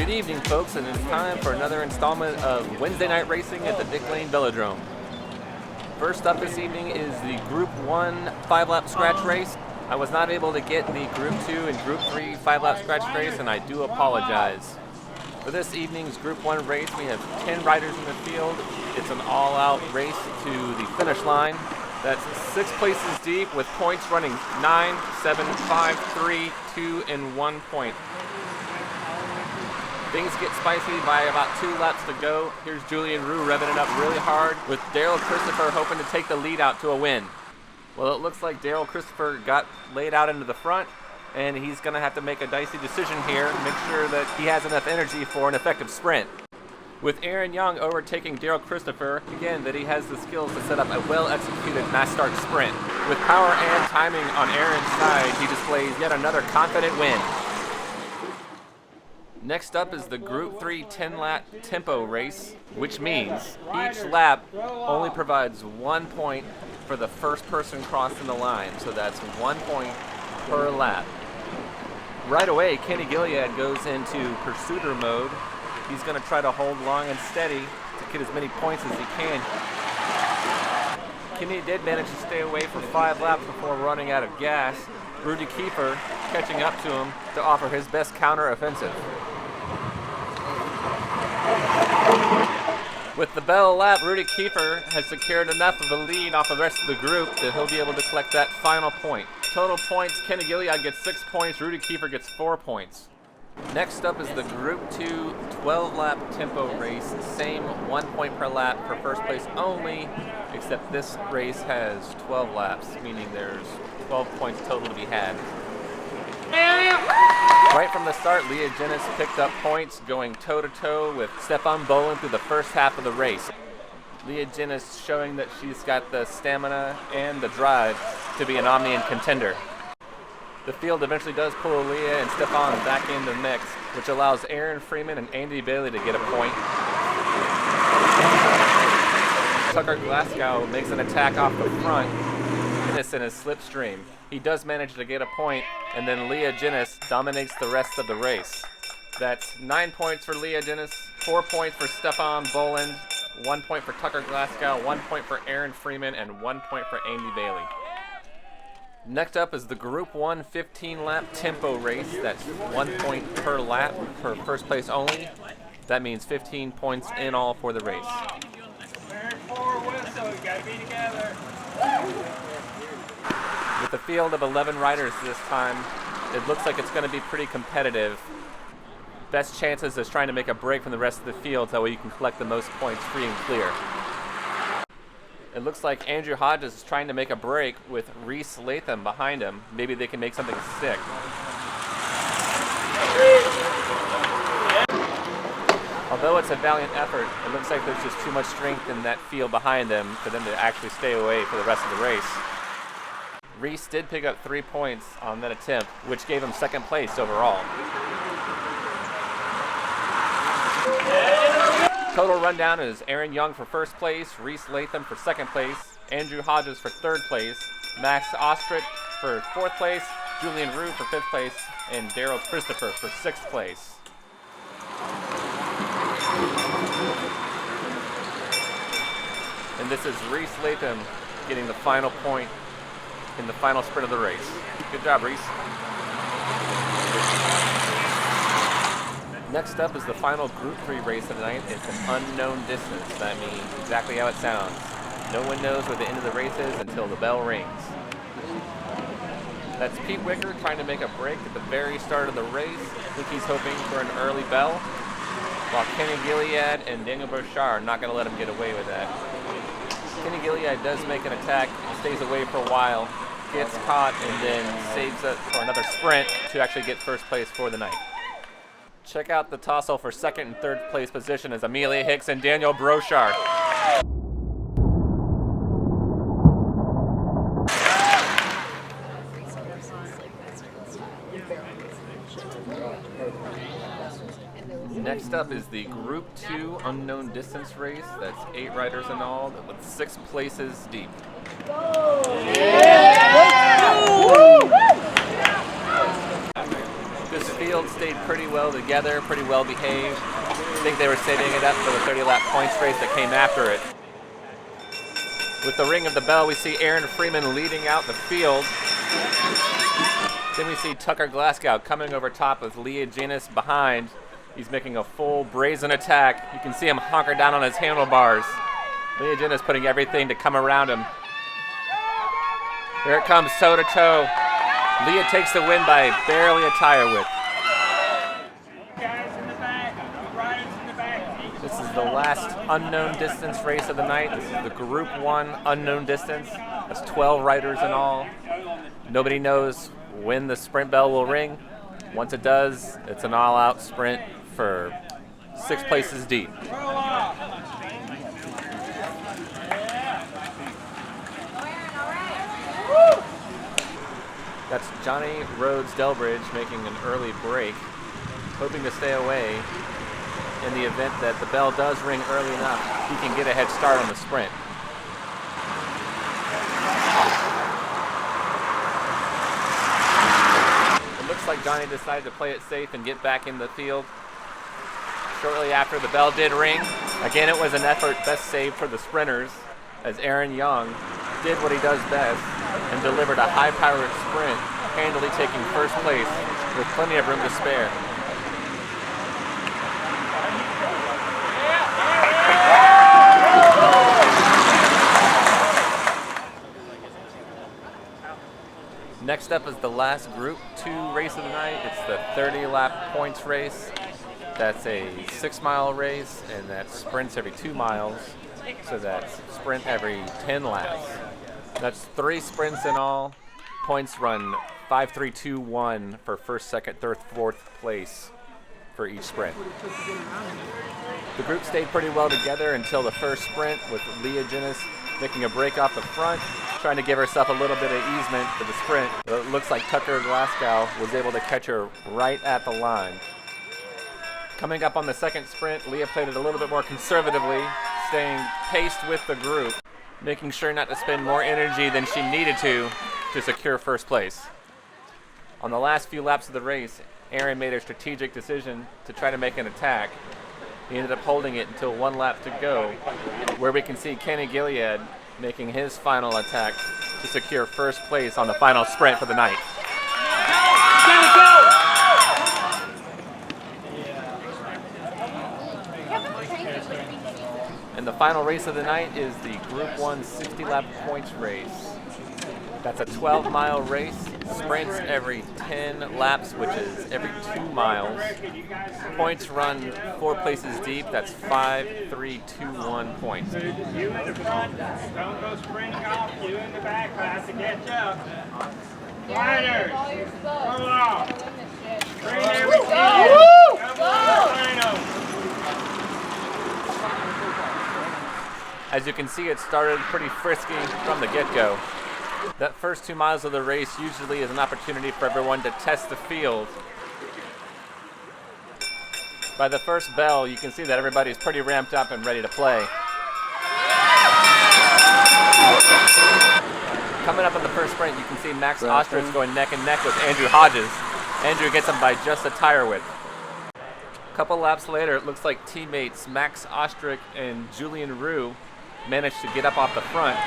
Good evening, folks, and it's time for another installment of Wednesday night racing at the Dick Lane Velodrome. First up this evening is the Group 1 5-lap scratch race. I was not able to get the Group 2 and Group 3 5-lap scratch race, and I do apologize. For this evening's Group 1 race, we have 10 riders in the field. It's an all-out race to the finish line. That's 6 places deep with points running 9, 7, 5, 3, 2, and 1 point. Things get spicy by about 2 laps to go. Here's Julian Roux revving it up really hard with Daryl Christopher hoping to take the lead out to a win. Well, it looks like Daryl Christopher got laid out into the front, and he's going to have to make a dicey decision here to make sure that he has enough energy for an effective sprint. With Aaron Young overtaking Daryl Christopher, again, that he has the skills to set up a well-executed mass start sprint. With power and timing on Aaron's side, he displays yet another confident win. Next up is the Group 3 10-lap tempo race, which means each lap only provides 1 point for the first person crossing the line, so that's 1 point per lap. Right away, Kenny Gilead goes into pursuiter mode. He's going to try to hold long and steady to get as many points as he can. Kenny did manage to stay away for 5 laps before running out of gas. Rudy Kiefer catching up to him to offer his best counter-offensive. With the bell lap, Rudy Kiefer has secured enough of a lead off of the rest of the group that he'll be able to collect that final point. Total points, Kenny Gilead gets 6 points, Rudy Kiefer gets 4 points. Next up is the Group 2 12-lap tempo race. Same 1 point per lap for first place only, except this race has 12 laps, meaning there's 12 points total to be had. Right from the start, Leah Jennis picked up points going toe-to-toe with Stefan Boland through the first half of the race. Leah Jennis showing that she's got the stamina and the drive to be an Omnian contender. The field eventually does pull Leah and Stefan back into the mix, which allows Aaron Freeman and Andy Bailey to get a point. Tucker Glasgow makes an attack off the front. Jennis in his slipstream. He does manage to get a point, and then Leah Jennis dominates the rest of the race. That's 9 points for Leah Jennis, 4 points for Stefan Boland, 1 point for Tucker Glasgow, 1 point for Aaron Freeman, and 1 point for Andy Bailey. Next up is the Group 1 15-lap tempo race. That's 1 point per lap for first place only. That means 15 points in all for the race. With a field of 11 riders this time, it looks like it's going to be pretty competitive. Best chances is trying to make a break from the rest of the field, that way you can collect the most points free and clear. It looks like Andrew Hodges is trying to make a break with Reese Latham behind him. Maybe they can make something stick. Although it's a valiant effort, it looks like there's just too much strength in that field behind them for them to actually stay away for the rest of the race. Reese did pick up 3 points on that attempt, which gave him second place overall. Total rundown is Aaron Young for first place, Reese Latham for second place, Andrew Hodges for third place, Max Ostrich for fourth place, Julian Roux for fifth place, and Daryl Christopher for sixth place. And this is Reese Latham getting the final point in the final sprint of the race. Good job, Reese. Next up is the final Group 3 race of the night. It's an unknown distance. That means exactly how it sounds. No one knows where the end of the race is until the bell rings. That's Pete Wicker trying to make a break at the very start of the race. I think he's hoping for an early bell, while Kenny Gilead and Daniel Brochard are not going to let him get away with that. Kenny Gilead does make an attack, stays away for a while, gets caught, and then saves it for another sprint to actually get first place for the night. Check out the tussle for second and third place position as Amelia Hicks and Daniel Brochard. Next up is the Group 2 unknown distance race. That's 8 riders in all, with 6 places deep. This field field stayed pretty well together, pretty well behaved. I think they were saving it up for the 30-lap points race that came after it. With the ring of the bell, we see Aaron Freeman leading out the field. Then we see Tucker Glasgow coming over top with Leah Janis behind. He's making a full brazen attack. You can see him hunker down on his handlebars. Leah Janis putting everything to come around him. Here it comes, toe-to-toe. Leah takes the win by barely a tire width. This is the last unknown distance race of the night. This is the Group 1 unknown distance. That's 12 riders in all. Nobody knows when the sprint bell will ring. Once it does, it's an all-out sprint for 6 places deep. That's Johnny Rhodes Delbridge making an early break, hoping to stay away in the event that the bell does ring early enough. He can get a head start on the sprint. It looks like Johnny decided to play it safe and get back in the field. Shortly after the bell did ring, again it was an effort best saved for the sprinters, as Aaron Young did what he does best and delivered a high-powered sprint, handily taking first place with plenty of room to spare. Next up is the last Group 2 race of the night. It's the 30-lap points race. That's a 6-mile race, and that sprints every 2 miles. So that's sprint every 10 laps. That's 3 sprints in all. Points run 5, 3, 2, 1 for first, second, third, fourth place for each sprint. The group stayed pretty well together until the first sprint, with Leah Janis making a break off the front, trying to give herself a little bit of easement for the sprint. But it looks like Tucker Glasgow was able to catch her right at the line. Coming up on the second sprint, Leah played it a little bit more conservatively, staying paced with the group, making sure not to spend more energy than she needed to secure first place. On the last few laps of the race, Aaron made a strategic decision to try to make an attack. He ended up holding it until 1 lap to go, where we can see Kenny Gilead making his final attack to secure first place on the final sprint for the night. And the final race of the night is the Group 1 60-lap points race. That's a 12-mile race, sprints every 10 laps, which is every 2 miles. Points run 4 places deep. That's 5, 3, 2, 1 points. You in the front, don't go sprinting off. You in the back, I have to catch up. Riders, come on. Bring everything in. Come on, final. As you can see, it started pretty frisky from the get-go. That first 2 miles of the race usually is an opportunity for everyone to test the field. By the first bell, you can see that everybody's pretty ramped up and ready to play. Coming up on the first sprint, you can see Max Ostrich going neck and neck with Andrew Hodges. Andrew gets him by just a tire width. A couple laps later, it looks like teammates Max Ostrich and Julian Rue managed to get up off the front,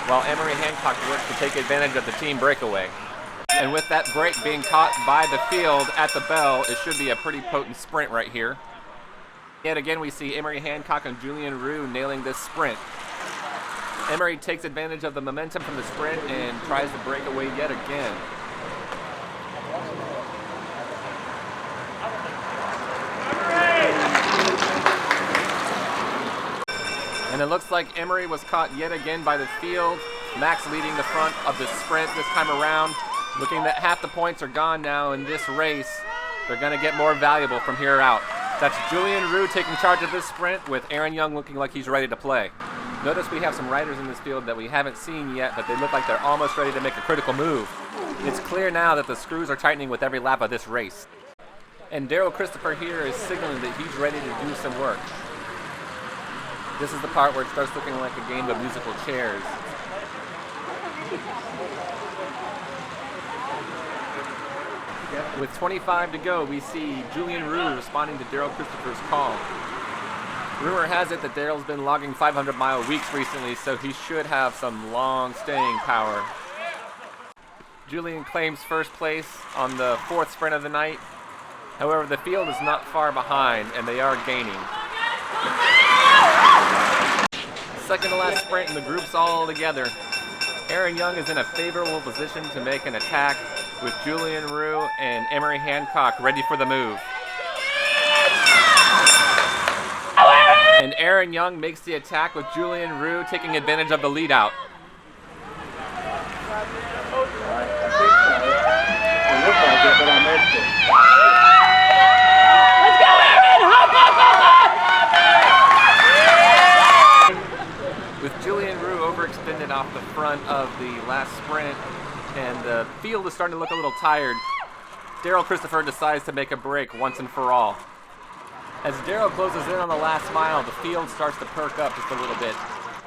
while Emery Hancock worked to take advantage of the team breakaway. And with that break being caught by the field at the bell, it should be a pretty potent sprint right here. Yet again, we see Emery Hancock and Julian Rue nailing this sprint. Emery takes advantage of the momentum from the sprint and tries to break away yet again. And it looks like Emery was caught yet again by the field. Max leading the front of the sprint this time around. Looking that half the points are gone now in this race. They're going to get more valuable from here out. That's Julian Rue taking charge of this sprint, with Aaron Young looking like he's ready to play. Notice we have some riders in this field that we haven't seen yet, but they look like they're almost ready to make a critical move. It's clear now that the screws are tightening with every lap of this race. And Daryl Christopher here is signaling that he's ready to do some work. This is the part where it starts looking like a game of musical chairs. With 25 to go, we see Julian Rue responding to Daryl Christopher's call. Rumor has it that Daryl's been logging 500-mile weeks recently, so he should have some long staying power. Julian claims first place on the 4th sprint of the night. However, the field is not far behind, and they are gaining. Second to last sprint, and the group's all together. Aaron Young is in a favorable position to make an attack, with Julian Rue and Emery Hancock ready for the move. And Aaron Young makes the attack with Julian Rue taking advantage of the lead out. Let's go, Aaron! Hop, hop, hop, hop! With Julian Rue overextended off the front of the last sprint, and the field is starting to look a little tired, Daryl Christopher decides to make a break once and for all. As Daryl closes in on the last mile, the field starts to perk up just a little bit.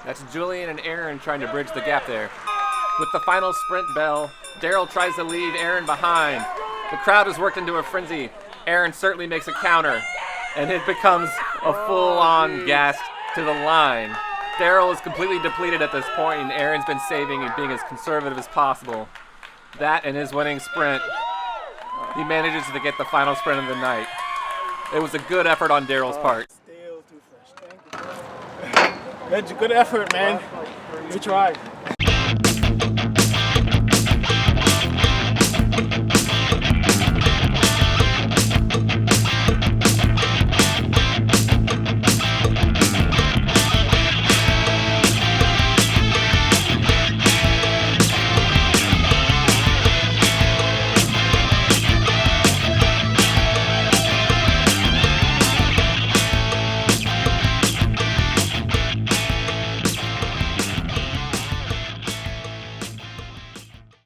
That's Julian and Aaron trying to bridge the gap there. With the final sprint bell, Daryl tries to leave Aaron behind. The crowd is worked into a frenzy. Aaron certainly makes a counter, and it becomes a full-on gas to the line. Daryl is completely depleted at this point, and Aaron's been saving and being as conservative as possible. That and his winning sprint, he manages to get the final sprint of the night. It was a good effort on Daryl's part. Still too fresh. Thank you. Good effort, man. Good try.